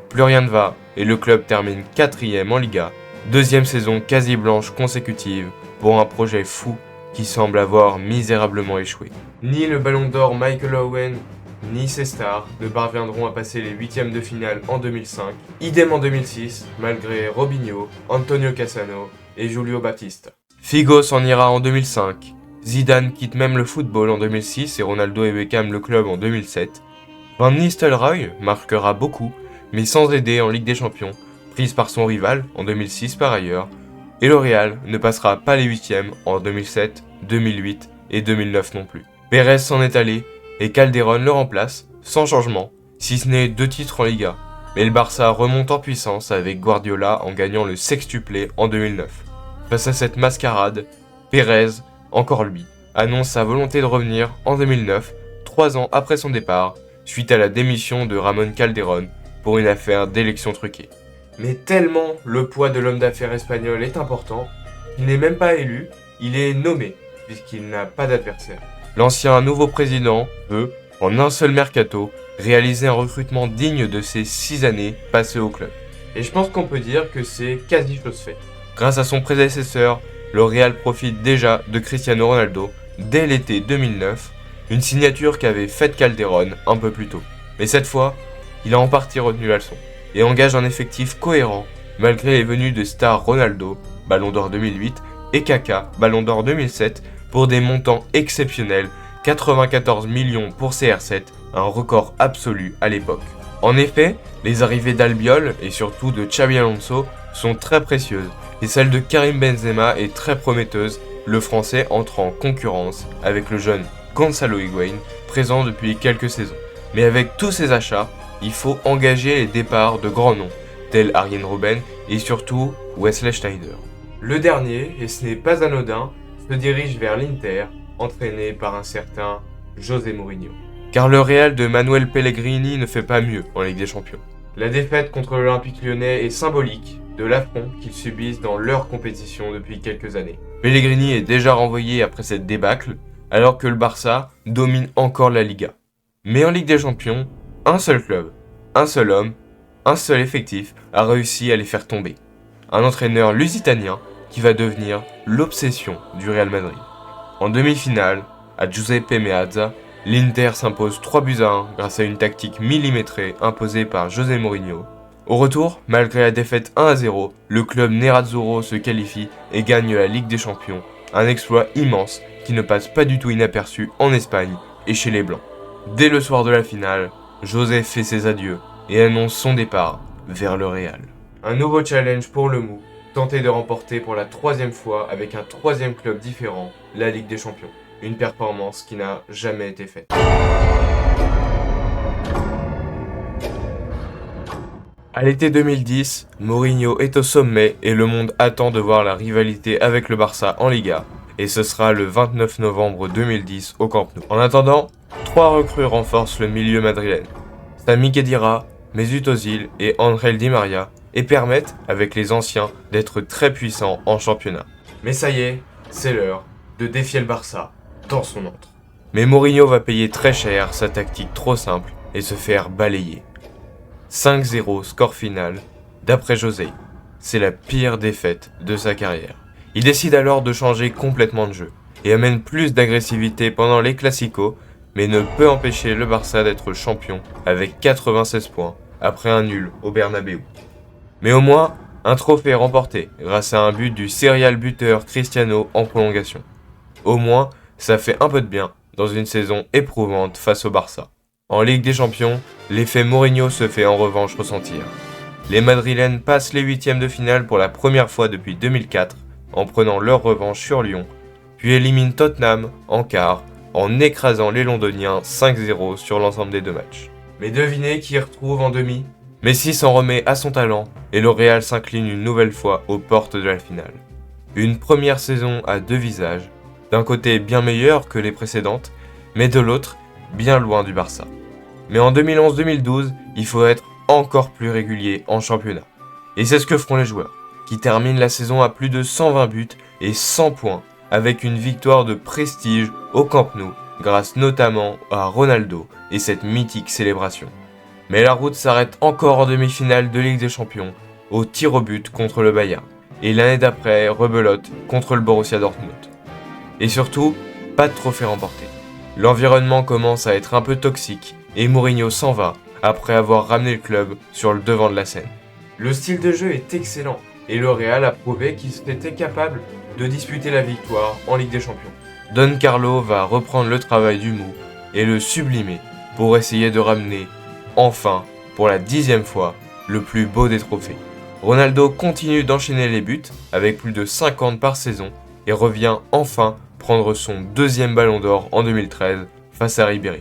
Plus rien ne va et le club termine 4e en Liga, deuxième saison quasi blanche consécutive pour un projet fou qui semble avoir misérablement échoué. Ni le Ballon d'Or Michael Owen, ni ses stars ne parviendront à passer les 8e de finale en 2005, idem en 2006, malgré Robinho, Antonio Cassano et Julio Baptista. Figo s'en ira en 2005, Zidane quitte même le football en 2006 et Ronaldo et Beckham le club en 2007, Van Nistelrooy marquera beaucoup, mais sans aider en Ligue des Champions, prise par son rival en 2006 par ailleurs, et le Real ne passera pas les huitièmes en 2007, 2008 et 2009 non plus. Pérez s'en est allé et Calderón le remplace, sans changement, si ce n'est 2 titres en Liga. Mais le Barça remonte en puissance avec Guardiola en gagnant le sextuplé en 2009. Face à cette mascarade, Pérez, encore lui, annonce sa volonté de revenir en 2009, 3 ans après son départ, suite à la démission de Ramón Calderón pour une affaire d'élection truquée. Mais tellement le poids de l'homme d'affaires espagnol est important, il n'est même pas élu, il est nommé, puisqu'il n'a pas d'adversaire. L'ancien nouveau président veut, en un seul mercato, réaliser un recrutement digne de ses 6 années passées au club. Et je pense qu'on peut dire que c'est quasi chose faite. Grâce à son prédécesseur, le Real profite déjà de Cristiano Ronaldo dès l'été 2009, une signature qu'avait faite Calderón un peu plus tôt. Mais cette fois, il a en partie retenu la leçon et engage un effectif cohérent malgré les venues de stars Ronaldo, Ballon d'Or 2008, et Kaka, Ballon d'Or 2007, pour des montants exceptionnels, 94 millions pour CR7, un record absolu à l'époque. En effet, les arrivées d'Albiol et surtout de Xabi Alonso sont très précieuses et celle de Karim Benzema est très prometteuse, le français entre en concurrence avec le jeune Gonzalo Higuaín, présent depuis quelques saisons. Mais avec tous ces achats, il faut engager les départs de grands noms, tels Arjen Robben et surtout Wesley Sneijder. Le dernier, et ce n'est pas anodin, se dirige vers l'Inter, entraîné par un certain José Mourinho. Car le Real de Manuel Pellegrini ne fait pas mieux en Ligue des Champions. La défaite contre l'Olympique Lyonnais est symbolique de l'affront qu'ils subissent dans leur compétition depuis quelques années. Pellegrini est déjà renvoyé après cette débâcle, alors que le Barça domine encore la Liga. Mais en Ligue des Champions, un seul club, un seul homme, un seul effectif a réussi à les faire tomber. Un entraîneur lusitanien qui va devenir l'obsession du Real Madrid. En demi-finale, à Giuseppe Meazza, l'Inter s'impose 3-1 grâce à une tactique millimétrée imposée par José Mourinho. Au retour, malgré la défaite 1-0, le club Nerazzurro se qualifie et gagne la Ligue des Champions, un exploit immense qui ne passe pas du tout inaperçu en Espagne et chez les Blancs. Dès le soir de la finale, José fait ses adieux et annonce son départ vers le Real. Un nouveau challenge pour le Mou, tenter de remporter pour la 3e fois avec un 3e club différent la Ligue des Champions. Une performance qui n'a jamais été faite. À l'été 2010, Mourinho est au sommet et le monde attend de voir la rivalité avec le Barça en Liga. Et ce sera le 29 novembre 2010 au Camp Nou. En attendant, 3 recrues renforcent le milieu madrilène. Sami Khedira, Mesut Ozil et Ángel Di María et permettent, avec les anciens, d'être très puissants en championnat. Mais ça y est, c'est l'heure de défier le Barça dans son antre. Mais Mourinho va payer très cher sa tactique trop simple et se faire balayer. 5-0 score final, d'après José, c'est la pire défaite de sa carrière. Il décide alors de changer complètement de jeu et amène plus d'agressivité pendant les Clasico, mais ne peut empêcher le Barça d'être champion avec 96 points après un nul au Bernabéu. Mais au moins, un trophée remporté grâce à un but du serial buteur Cristiano en prolongation. Au moins, ça fait un peu de bien dans une saison éprouvante face au Barça. En Ligue des Champions, l'effet Mourinho se fait en revanche ressentir. Les Madrilènes passent les 8e de finale pour la première fois depuis 2004 en prenant leur revanche sur Lyon, puis éliminent Tottenham en quart en écrasant les Londoniens 5-0 sur l'ensemble des 2 matchs. Mais devinez qui retrouve en demi ? Messi s'en remet à son talent et le Real s'incline une nouvelle fois aux portes de la finale. Une première saison à 2 visages, d'un côté bien meilleur que les précédentes, mais de l'autre bien loin du Barça. Mais en 2011-2012, il faut être encore plus régulier en championnat. Et c'est ce que feront les joueurs, qui terminent la saison à plus de 120 buts et 100 points, avec une victoire de prestige au Camp Nou, grâce notamment à Ronaldo et cette mythique célébration. Mais la route s'arrête encore en demi-finale de Ligue des Champions, au tir au but contre le Bayern, et l'année d'après, rebelote contre le Borussia Dortmund. Et surtout, pas de trophée remporté. L'environnement commence à être un peu toxique, et Mourinho s'en va, après avoir ramené le club sur le devant de la scène. Le style de jeu est excellent, et le Real a prouvé qu'il était capable de disputer la victoire en Ligue des Champions. Don Carlo va reprendre le travail du Mou et le sublimer pour essayer de ramener, enfin, pour la 10e fois, le plus beau des trophées. Ronaldo continue d'enchaîner les buts avec plus de 50 par saison et revient enfin prendre son 2e ballon d'or en 2013 face à Ribéry.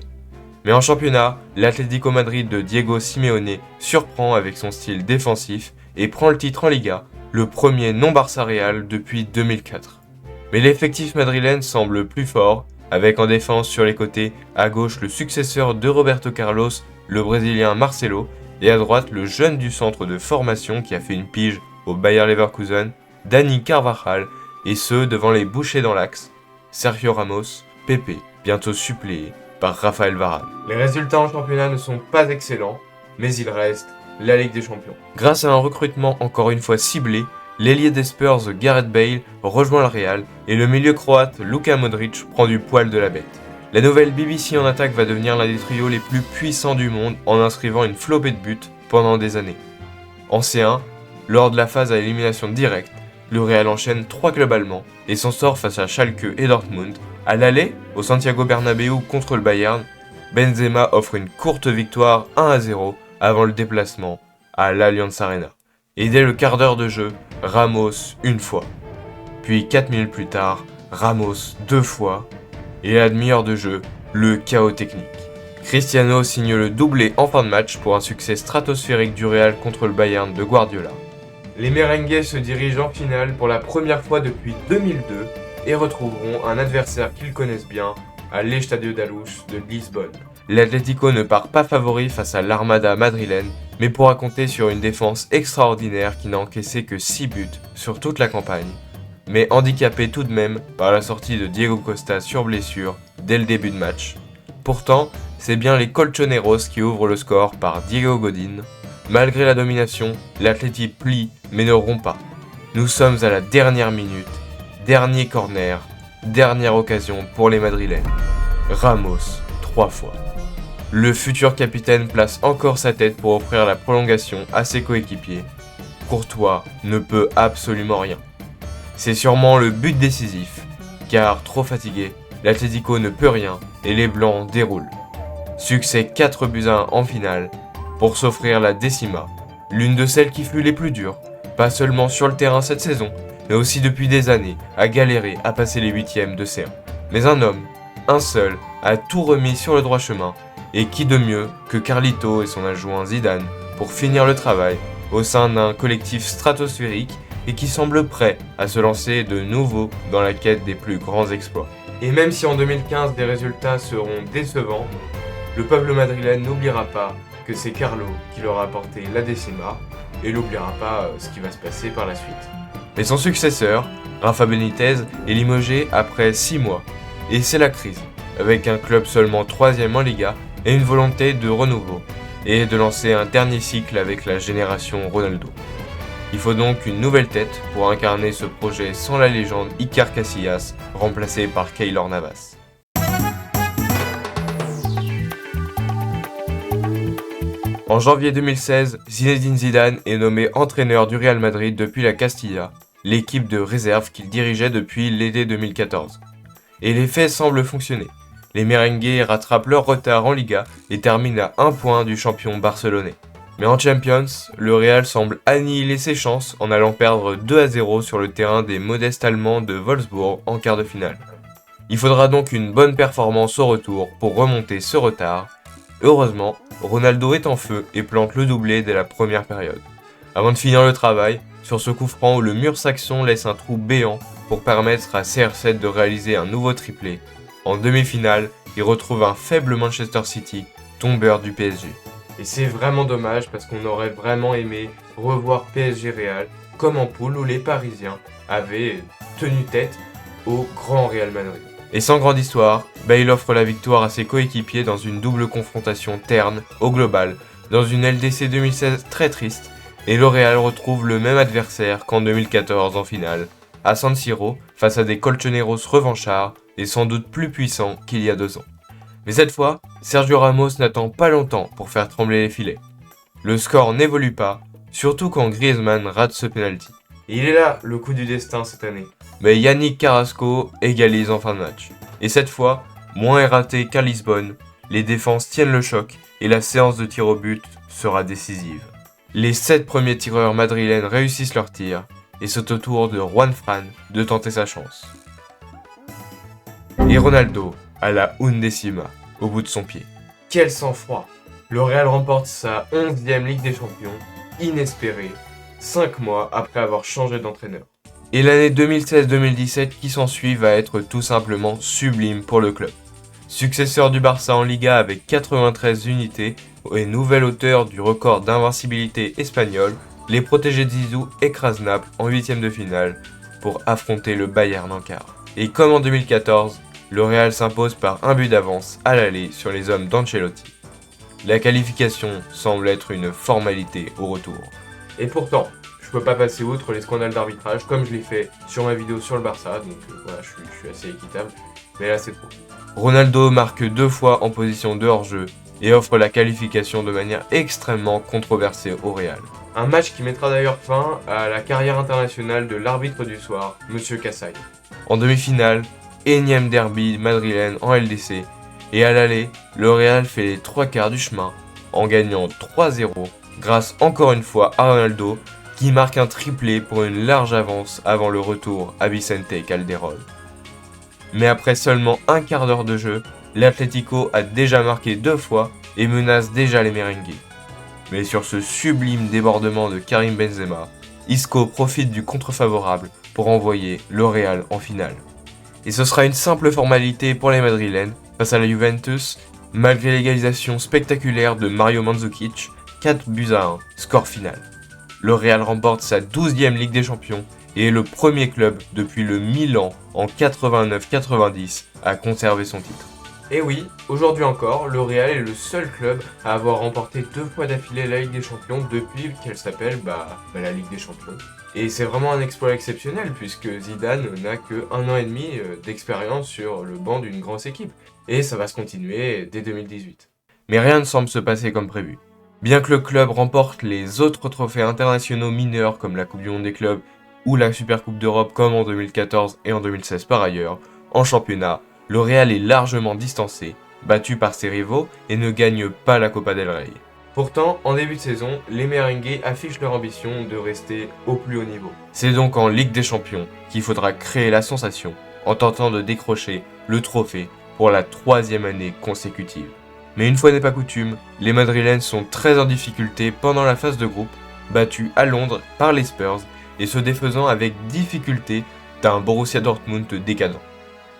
Mais en championnat, l'Atlético Madrid de Diego Simeone surprend avec son style défensif et prend le titre en Liga, le premier non-Barça Real depuis 2004. Mais l'effectif madrilène semble plus fort, avec en défense sur les côtés, à gauche le successeur de Roberto Carlos, le Brésilien Marcelo, et à droite le jeune du centre de formation qui a fait une pige au Bayer Leverkusen, Dani Carvajal, et ce devant les bouchers dans l'axe, Sergio Ramos, Pepe, bientôt suppléé par Raphaël Varane. Les résultats en championnat ne sont pas excellents, mais il reste la Ligue des Champions. Grâce à un recrutement encore une fois ciblé, l'ailier des Spurs Gareth Bale rejoint le Real et le milieu croate Luka Modric prend du poil de la bête. La nouvelle BBC en attaque va devenir l'un des trios les plus puissants du monde en inscrivant une flopée de buts pendant des années. En C1, lors de la phase à élimination directe, le Real enchaîne 3 clubs allemands et s'en sort face à Schalke et Dortmund. À l'aller, au Santiago Bernabéu contre le Bayern, Benzema offre une courte victoire 1-0 avant le déplacement à l'Allianz Arena. Et dès le quart d'heure de jeu, Ramos une fois. Puis 4 minutes plus tard, Ramos 2 fois. Et à la demi-heure de jeu, le chaos technique. Cristiano signe le doublé en fin de match pour un succès stratosphérique du Real contre le Bayern de Guardiola. Les merengues se dirigent en finale pour la première fois depuis 2002 et retrouveront un adversaire qu'ils connaissent bien à l'Estadio da Luz de Lisbonne. L'Atlético ne part pas favori face à l'Armada madrilène, mais pourra compter sur une défense extraordinaire qui n'a encaissé que 6 buts sur toute la campagne, mais handicapé tout de même par la sortie de Diego Costa sur blessure dès le début de match. Pourtant, c'est bien les Colchoneros qui ouvrent le score par Diego Godin. Malgré la domination, l'Atleti plie mais ne rompt pas. Nous sommes à la dernière minute, dernier corner, dernière occasion pour les Madrilènes. Ramos, 3 fois. Le futur capitaine place encore sa tête pour offrir la prolongation à ses coéquipiers. Courtois ne peut absolument rien. C'est sûrement le but décisif, car trop fatigué, l'Atlético ne peut rien et les Blancs déroulent. Succès 4-1 en finale pour s'offrir la décima, l'une de celles qui fut les plus dures, pas seulement sur le terrain cette saison, mais aussi depuis des années à galérer à passer les 8e de C1. Mais un homme, un seul, a tout remis sur le droit chemin, et qui de mieux que Carlito et son adjoint Zidane pour finir le travail au sein d'un collectif stratosphérique et qui semble prêt à se lancer de nouveau dans la quête des plus grands exploits. Et même si en 2015 des résultats seront décevants, le peuple madrilène n'oubliera pas que c'est Carlo qui leur a apporté la décima et n'oubliera pas ce qui va se passer par la suite. Mais son successeur, Rafa Benitez, est limogé après 6 mois. Et c'est la crise, avec un club seulement 3e en Liga et une volonté de renouveau, et de lancer un dernier cycle avec la génération Ronaldo. Il faut donc une nouvelle tête pour incarner ce projet sans la légende Iker Casillas, remplacé par Keylor Navas. En janvier 2016, Zinedine Zidane est nommé entraîneur du Real Madrid depuis la Castilla, l'équipe de réserve qu'il dirigeait depuis l'été 2014. Et les faits semblent fonctionner. Les merengues rattrapent leur retard en Liga et terminent à 1 point du champion barcelonais. Mais en Champions, le Real semble annihiler ses chances en allant perdre 2-0 sur le terrain des modestes Allemands de Wolfsburg en quart de finale. Il faudra donc une bonne performance au retour pour remonter ce retard. Heureusement, Ronaldo est en feu et plante le doublé dès la première période. Avant de finir le travail, sur ce coup franc où le mur saxon laisse un trou béant pour permettre à CR7 de réaliser un nouveau triplé. En demi-finale, il retrouve un faible Manchester City, tombeur du PSG. Et c'est vraiment dommage parce qu'on aurait vraiment aimé revoir PSG Real comme en poule où les Parisiens avaient tenu tête au grand Real Madrid. Et sans grande histoire, Bale offre la victoire à ses coéquipiers dans une double confrontation terne au global, dans une LDC 2016 très triste, et le Real retrouve le même adversaire qu'en 2014 en finale, à San Siro, face à des Colchoneros revanchards et sans doute plus puissants qu'il y a 2 ans. Mais cette fois, Sergio Ramos n'attend pas longtemps pour faire trembler les filets. Le score n'évolue pas, surtout quand Griezmann rate ce penalty. Et il est là, le coup du destin cette année. Mais Yannick Carrasco égalise en fin de match. Et cette fois, moins erraté qu'à Lisbonne, les défenses tiennent le choc et la séance de tir au but sera décisive. Les 7 premiers tireurs madrilènes réussissent leur tir et c'est au tour de Juan Fran de tenter sa chance. Et Ronaldo à la undécima, au bout de son pied. Quel sang-froid! Le Real remporte sa 11e Ligue des Champions, inespérée, 5 mois après avoir changé d'entraîneur. Et l'année 2016-2017 qui s'ensuit va être tout simplement sublime pour le club. Successeur du Barça en Liga avec 93 unités et nouvel auteur du record d'invincibilité espagnol, les protégés de Zizou écrasent Naples en 8e de finale pour affronter le Bayern en quart. Et comme en 2014, le Real s'impose par un but d'avance à l'aller sur les hommes d'Ancelotti. La qualification semble être une formalité au retour. Et pourtant, je peux pas passer outre les scandales d'arbitrage comme je l'ai fait sur ma vidéo sur le Barça, donc voilà, je suis assez équitable, mais là c'est trop. Ronaldo marque 2 fois en position de hors-jeu et offre la qualification de manière extrêmement controversée au Real. Un match qui mettra d'ailleurs fin à la carrière internationale de l'arbitre du soir, Monsieur Cassagne. En demi-finale, énième derby madrilène en LDC, et à l'aller, le Real fait les 3 quarts du chemin en gagnant 3-0 grâce encore une fois à Ronaldo qui marque un triplé pour une large avance avant le retour à Vicente Calderón. Mais après seulement un quart d'heure de jeu, l'Atlético a déjà marqué 2 fois et menace déjà les merengues. Mais sur ce sublime débordement de Karim Benzema, Isco profite du contre-favorable pour envoyer le Real en finale. Et ce sera une simple formalité pour les Madrilènes face à la Juventus, malgré l'égalisation spectaculaire de Mario Mandzukic, 4-1, score final. Le Real remporte sa 12e Ligue des Champions et est le premier club depuis le Milan en 89-90 à conserver son titre. Et oui, aujourd'hui encore, le Real est le seul club à avoir remporté 2 fois d'affilée la Ligue des Champions depuis qu'elle s'appelle la Ligue des Champions. Et c'est vraiment un exploit exceptionnel puisque Zidane n'a que 1 an et demi d'expérience sur le banc d'une grosse équipe. Et ça va se continuer dès 2018. Mais rien ne semble se passer comme prévu. Bien que le club remporte les autres trophées internationaux mineurs comme la Coupe du Monde des clubs ou la Supercoupe d'Europe comme en 2014 et en 2016 par ailleurs, en championnat, le Real est largement distancé, battu par ses rivaux et ne gagne pas la Copa del Rey. Pourtant, en début de saison, les merengues affichent leur ambition de rester au plus haut niveau. C'est donc en Ligue des Champions qu'il faudra créer la sensation en tentant de décrocher le trophée pour la 3e année consécutive. Mais une fois n'est pas coutume, les Madrilènes sont très en difficulté pendant la phase de groupe, battus à Londres par les Spurs et se défaisant avec difficulté d'un Borussia Dortmund décadent.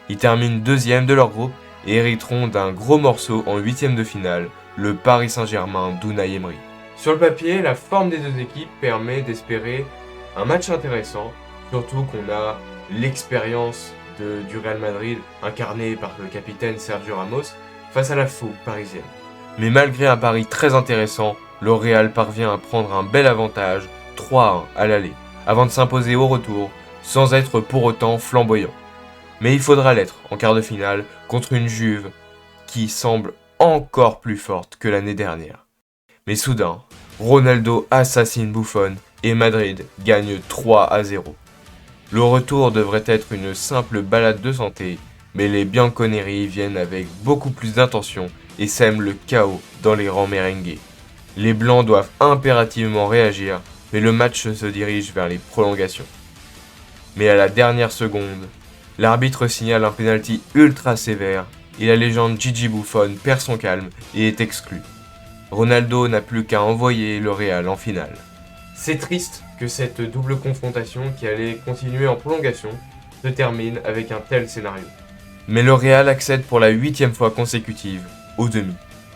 Ils terminent 2e de leur groupe et hériteront d'un gros morceau en 8e de finale, le Paris Saint-Germain d'Unai Emery. Sur le papier, la forme des 2 équipes permet d'espérer un match intéressant, surtout qu'on a l'expérience du Real Madrid incarné par le capitaine Sergio Ramos face à la fougue parisienne. Mais malgré un pari très intéressant, le Real parvient à prendre un bel avantage 3-1 à l'aller, avant de s'imposer au retour, sans être pour autant flamboyant. Mais il faudra l'être en quart de finale contre une Juve qui semble encore plus forte que l'année dernière. Mais soudain, Ronaldo assassine Buffon et Madrid gagne 3-0. Le retour devrait être une simple balade de santé, mais les Bianconeri viennent avec beaucoup plus d'intention et sèment le chaos dans les rangs merengues. Les Blancs doivent impérativement réagir, mais le match se dirige vers les prolongations. Mais à la dernière seconde, l'arbitre signale un penalty ultra sévère et la légende Gigi Buffon perd son calme et est exclu. Ronaldo n'a plus qu'à envoyer le Real en finale. C'est triste que cette double confrontation qui allait continuer en prolongation se termine avec un tel scénario. Mais le Real accède pour la 8e fois consécutive aux demi.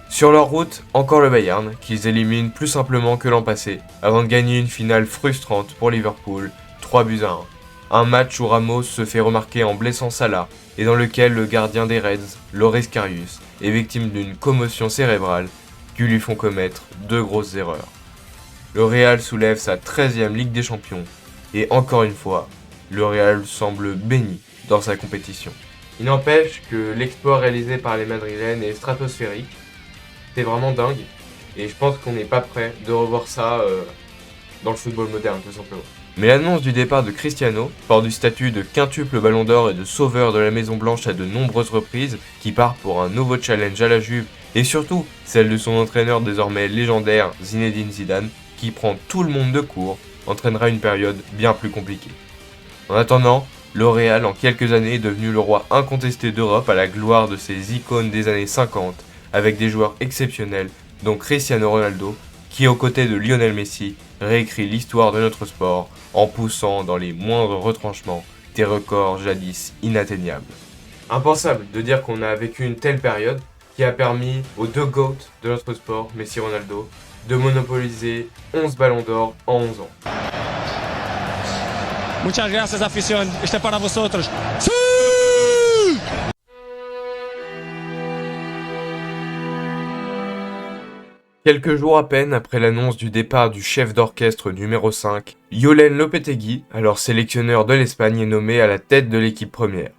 Sur leur route, encore le Bayern, qu'ils éliminent plus simplement que l'an passé, avant de gagner une finale frustrante pour Liverpool, 3-1. Un match où Ramos se fait remarquer en blessant Salah, et dans lequel le gardien des Reds, Loris Karius, est victime d'une commotion cérébrale qui lui font commettre 2 grosses erreurs. Le Real soulève sa 13e Ligue des Champions, et encore une fois, le Real semble béni dans sa compétition. Il n'empêche que l'exploit réalisé par les Madrilènes est stratosphérique, c'est vraiment dingue, et je pense qu'on n'est pas prêt de revoir ça dans le football moderne tout simplement. Mais l'annonce du départ de Cristiano, fort du statut de quintuple ballon d'or et de sauveur de la Maison Blanche à de nombreuses reprises, qui part pour un nouveau challenge à la Juve, et surtout celle de son entraîneur désormais légendaire Zinedine Zidane, qui prend tout le monde de court, entraînera une période bien plus compliquée. En attendant, le Real en quelques années est devenu le roi incontesté d'Europe à la gloire de ses icônes des années 50, avec des joueurs exceptionnels dont Cristiano Ronaldo, qui aux côtés de Lionel Messi réécrit l'histoire de notre sport en poussant dans les moindres retranchements des records jadis inatteignables. Impensable de dire qu'on a vécu une telle période qui a permis aux deux GOAT de notre sport, Messi et Ronaldo, de monopoliser 11 ballons d'or en 11 ans. Muchas gracias, afición. Este para vosotros. Quelques jours à peine après l'annonce du départ du chef d'orchestre numéro 5, Julen Lopetegui, alors sélectionneur de l'Espagne, est nommé à la tête de l'équipe première.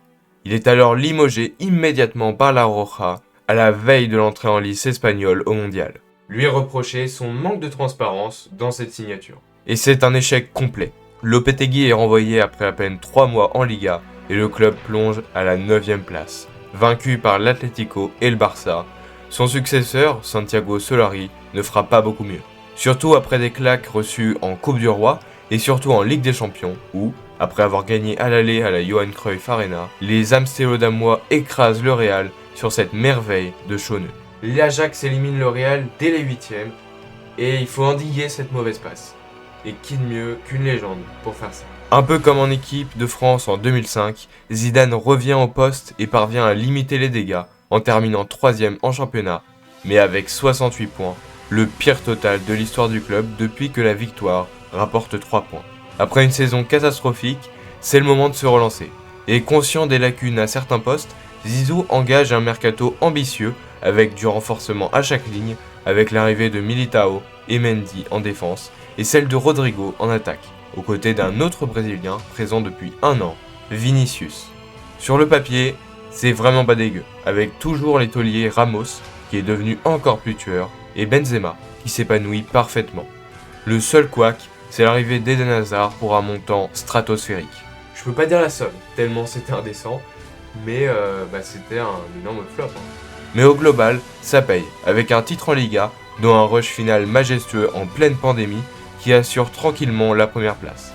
Il est alors limogé immédiatement par la Roja, à la veille de l'entrée en lice espagnole au mondial. Lui est reproché son manque de transparence dans cette signature. Et c'est un échec complet. Lopetegui est renvoyé après à peine 3 mois en Liga et le club plonge à la 9e place, vaincu par l'Atlético et le Barça. Son successeur, Santiago Solari, ne fera pas beaucoup mieux. Surtout après des claques reçues en Coupe du Roi et surtout en Ligue des Champions où, après avoir gagné à l'aller à la Johan Cruyff Arena, les Amsterdamois écrasent le Real sur cette merveille de Schöne. L'Ajax élimine le Real dès les 8e et il faut endiguer cette mauvaise passe. Et qui de mieux qu'une légende pour faire ça. Un peu comme en équipe de France en 2005, Zidane revient au poste et parvient à limiter les dégâts en terminant 3e en championnat, mais avec 68 points, le pire total de l'histoire du club depuis que la victoire rapporte 3 points. Après une saison catastrophique, c'est le moment de se relancer. Et conscient des lacunes à certains postes, Zizou engage un mercato ambitieux avec du renforcement à chaque ligne, avec l'arrivée de Militao et Mendy en défense, et celle de Rodrigo en attaque, aux côtés d'un autre Brésilien présent depuis 1 an, Vinicius. Sur le papier, c'est vraiment pas dégueu, avec toujours les tauliers Ramos, qui est devenu encore plus tueur, et Benzema, qui s'épanouit parfaitement. Le seul couac, c'est l'arrivée d'Eden Hazard pour un montant stratosphérique. Je peux pas dire la somme, tellement c'était indécent, mais c'était un énorme flop. Mais au global, ça paye, avec un titre en Liga, dont un rush final majestueux en pleine pandémie, qui assure tranquillement la première place.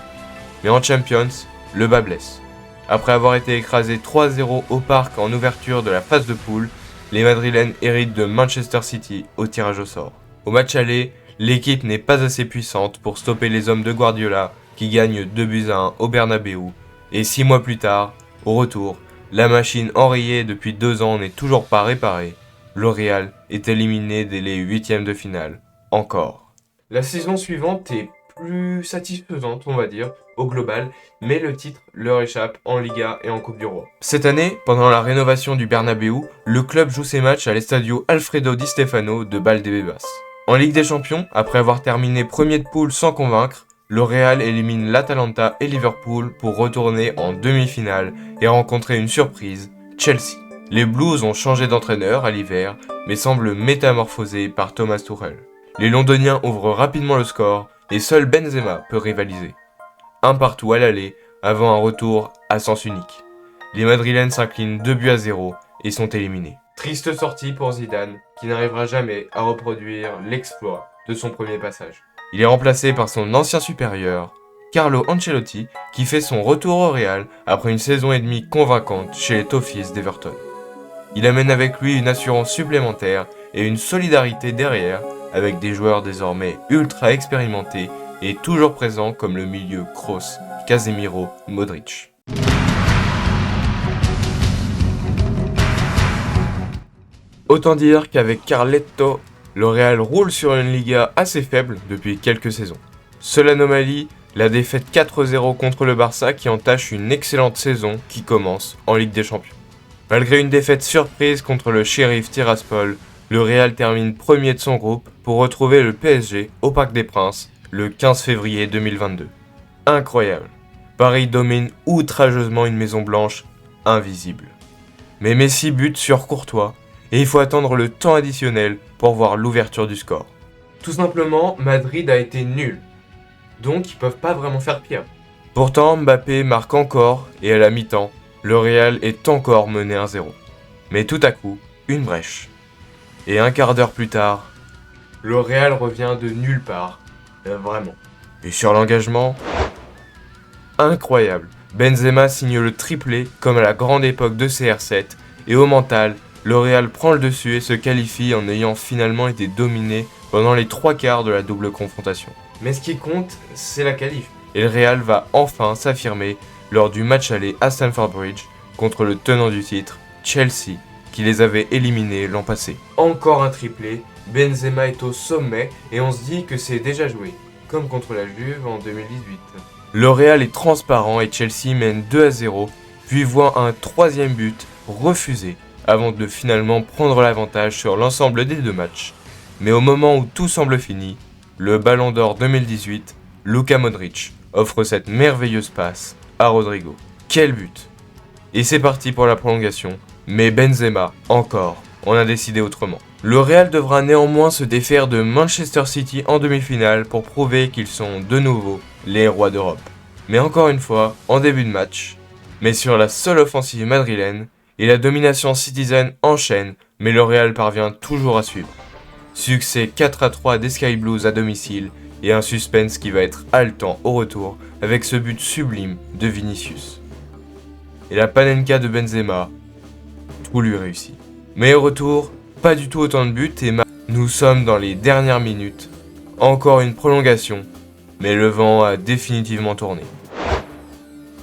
Mais en Champions, le bas blesse. Après avoir été écrasé 3-0 au parc en ouverture de la phase de poule, les Madrilènes héritent de Manchester City au tirage au sort. Au match aller, l'équipe n'est pas assez puissante pour stopper les hommes de Guardiola qui gagnent 2-1 au Bernabéu. Et 6 mois plus tard, au retour, la machine enrayée depuis 2 ans n'est toujours pas réparée. Le Real est éliminé dès les 8e de finale. Encore. La saison suivante est plus satisfaisante, on va dire, au global, mais le titre leur échappe en Liga et en Coupe du Roi. Cette année, pendant la rénovation du Bernabéu, le club joue ses matchs à l'Estadio Alfredo Di Stefano de Valdebebas. En Ligue des Champions, après avoir terminé premier de poule sans convaincre, le Real élimine l'Atalanta et Liverpool pour retourner en demi-finale et rencontrer une surprise, Chelsea. Les Blues ont changé d'entraîneur à l'hiver, mais semblent métamorphosés par Thomas Tuchel. Les Londoniens ouvrent rapidement le score et seul Benzema peut rivaliser. 1 partout à l'aller avant un retour à sens unique. Les Madrilènes s'inclinent 2-0 et sont éliminés. Triste sortie pour Zidane, qui n'arrivera jamais à reproduire l'exploit de son premier passage. Il est remplacé par son ancien supérieur, Carlo Ancelotti, qui fait son retour au Real après une saison et demie convaincante chez les Toffees d'Everton. Il amène avec lui une assurance supplémentaire et une solidarité derrière, avec des joueurs désormais ultra expérimentés et toujours présents comme le milieu Kroos, Casemiro, Modric. Autant dire qu'avec Carletto, le Real roule sur une Liga assez faible depuis quelques saisons. Seule anomalie, la défaite 4-0 contre le Barça qui entache une excellente saison qui commence en Ligue des Champions. Malgré une défaite surprise contre le Sheriff Tiraspol, le Real termine premier de son groupe pour retrouver le PSG au Parc des Princes le 15 février 2022. Incroyable. Paris domine outrageusement une Maison Blanche invisible. Mais Messi bute sur Courtois et il faut attendre le temps additionnel pour voir l'ouverture du score. Tout simplement, Madrid a été nul. donc ils peuvent pas vraiment faire pire. Pourtant, Mbappé marque encore, et à la mi-temps, le Real est encore mené 1-0. Mais tout à coup, une brèche. Et un quart d'heure plus tard, le Real revient de nulle part. Vraiment. Et sur l'engagement, incroyable. Benzema signe le triplé comme à la grande époque de CR7, et au mental, le Real prend le dessus et se qualifie en ayant finalement été dominé pendant les 3/4 de la double confrontation. Mais ce qui compte, c'est la qualif. Et le Real va enfin s'affirmer lors du match aller à Stamford Bridge contre le tenant du titre, Chelsea, qui les avait éliminés l'an passé. Encore un triplé, Benzema est au sommet et on se dit que c'est déjà joué, comme contre la Juve en 2018. Le Real est transparent et Chelsea mène 2-0, puis voit un troisième but refusé avant de finalement prendre l'avantage sur l'ensemble des deux matchs. Mais au moment où tout semble fini, le Ballon d'Or 2018, Luka Modric, offre cette merveilleuse passe à Rodrigo. Quel but! Et c'est parti pour la prolongation, mais Benzema, encore, on a décidé autrement. Le Real devra néanmoins se défaire de Manchester City en demi-finale pour prouver qu'ils sont de nouveau les rois d'Europe. Mais encore une fois, en début de match, mais sur la seule offensive madrilène, et la domination citizen enchaîne, mais le Real parvient toujours à suivre. Succès 4-3 des Sky Blues à domicile, et un suspense qui va être haletant au retour avec ce but sublime de Vinicius. Et la panenka de Benzema, tout lui réussit. Mais au retour, pas du tout autant de buts et nous sommes dans les dernières minutes. Encore une prolongation, mais le vent a définitivement tourné.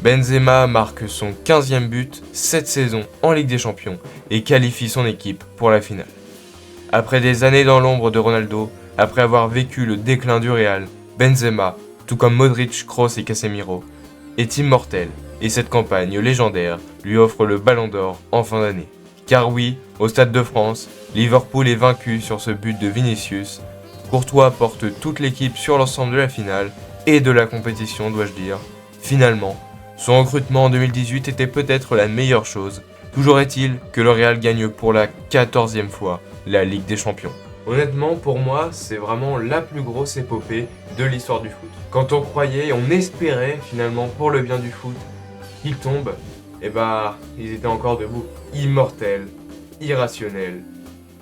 Benzema marque son 15e but cette saison en Ligue des Champions et qualifie son équipe pour la finale. Après des années dans l'ombre de Ronaldo, après avoir vécu le déclin du Real, Benzema, tout comme Modric, Kroos et Casemiro, est immortel et cette campagne légendaire lui offre le Ballon d'Or en fin d'année. Car oui, au Stade de France, Liverpool est vaincu sur ce but de Vinicius. Courtois porte toute l'équipe sur l'ensemble de la finale et de la compétition, dois-je dire. Finalement, son recrutement en 2018 était peut-être la meilleure chose. Toujours est-il que le Real gagne pour la 14e fois la Ligue des Champions. Honnêtement, pour moi, c'est vraiment la plus grosse épopée de l'histoire du foot. Quand on croyait, on espérait finalement pour le bien du foot qu'ils tombent, et bah, ils étaient encore debout. Immortels, irrationnels,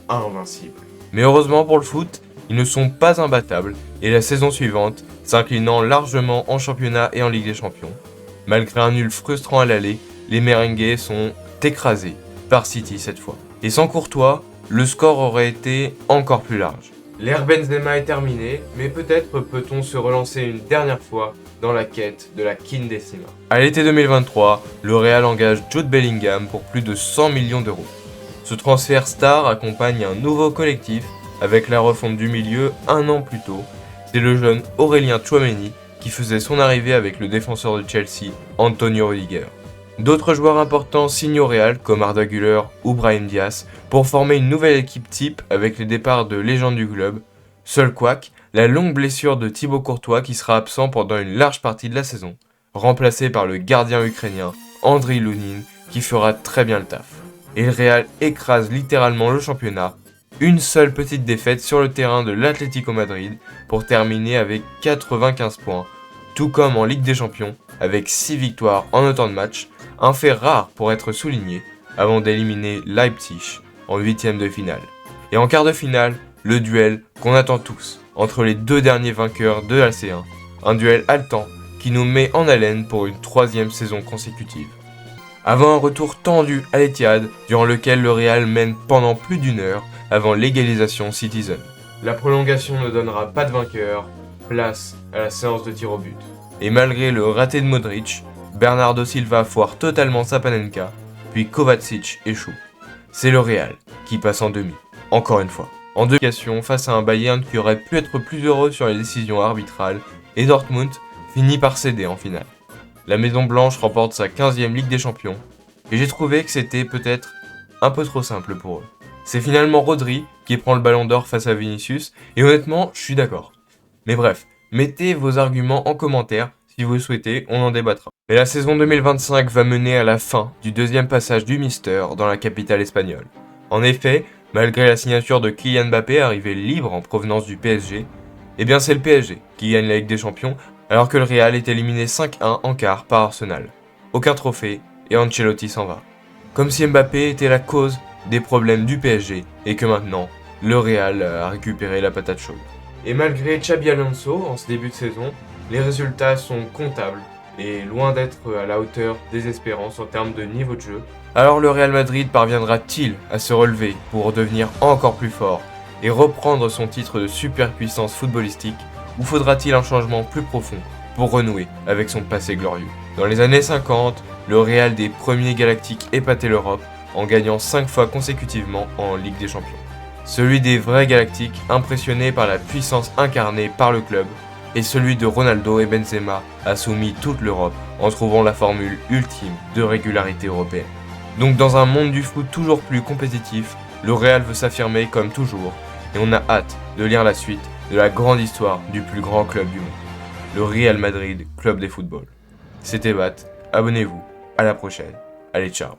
invincibles. Mais heureusement pour le foot, ils ne sont pas imbattables, et la saison suivante, s'inclinant largement en championnat et en Ligue des Champions. Malgré un nul frustrant à l'aller, les merengues sont écrasés par City cette fois. Et sans Courtois, le score aurait été encore plus large. L'ère Benzema est terminée, mais peut-être peut-on se relancer une dernière fois dans la quête de la quindécima. À l'été 2023, le Real engage Jude Bellingham pour plus de 100 millions d'euros. Ce transfert star accompagne un nouveau collectif avec la refonte du milieu un an plus tôt. C'est le jeune Aurélien Tchouaméni qui faisait son arrivée avec le défenseur de Chelsea, Antonio Rudiger. D'autres joueurs importants signent au Real, comme Arda Güler ou Brahim Diaz, pour former une nouvelle équipe type avec les départs de légendes du club. Seul couac, la longue blessure de Thibaut Courtois qui sera absent pendant une large partie de la saison, remplacé par le gardien ukrainien Andriy Lunin qui fera très bien le taf. Et le Real écrase littéralement le championnat, une seule petite défaite sur le terrain de l'Atlético Madrid pour terminer avec 95 points, tout comme en Ligue des Champions avec 6 victoires en autant de matchs, un fait rare pour être souligné avant d'éliminer Leipzig en 8e de finale. Et en quart de finale, le duel qu'on attend tous entre les deux derniers vainqueurs de la C1, un duel haletant qui nous met en haleine pour une 3e saison consécutive. Avant un retour tendu à l'Etihad, durant lequel le Real mène pendant plus d'une heure avant l'égalisation Citizen. La prolongation ne donnera pas de vainqueur, place à la séance de tir au but. Et malgré le raté de Modric, Bernardo Silva foire totalement sa panenka, puis Kovacic échoue. C'est le Real qui passe en demi, encore une fois. En demi face à un Bayern qui aurait pu être plus heureux sur les décisions arbitrales, et Dortmund finit par céder en finale. La Maison Blanche remporte sa 15e Ligue des Champions, et j'ai trouvé que c'était peut-être un peu trop simple pour eux. C'est finalement Rodri qui prend le Ballon d'Or face à Vinicius, et honnêtement, je suis d'accord. Mais bref, mettez vos arguments en commentaire, si vous le souhaitez, on en débattra. Mais la saison 2025 va mener à la fin du deuxième passage du Mister dans la capitale espagnole. En effet, malgré la signature de Kylian Mbappé arrivé libre en provenance du PSG, eh bien c'est le PSG qui gagne la Ligue des Champions alors que le Real est éliminé 5-1 en quart par Arsenal. Aucun trophée et Ancelotti s'en va. Comme si Mbappé était la cause des problèmes du PSG et que maintenant, le Real a récupéré la patate chaude. Et malgré Xabi Alonso en ce début de saison, les résultats sont comptables et loin d'être à la hauteur des espérances en termes de niveau de jeu. Alors le Real Madrid parviendra-t-il à se relever pour devenir encore plus fort et reprendre son titre de superpuissance footballistique, ou faudra-t-il un changement plus profond pour renouer avec son passé glorieux? Dans les années 50, le Real des premiers galactiques épatait l'Europe en gagnant 5 fois consécutivement en Ligue des Champions. Celui des vrais galactiques impressionnés par la puissance incarnée par le club, et celui de Ronaldo et Benzema a soumis toute l'Europe en trouvant la formule ultime de régularité européenne. Donc dans un monde du foot toujours plus compétitif, le Real veut s'affirmer comme toujours, et on a hâte de lire la suite de la grande histoire du plus grand club du monde, le Real Madrid Club de Football. C'était Bat, abonnez-vous, à la prochaine, allez ciao.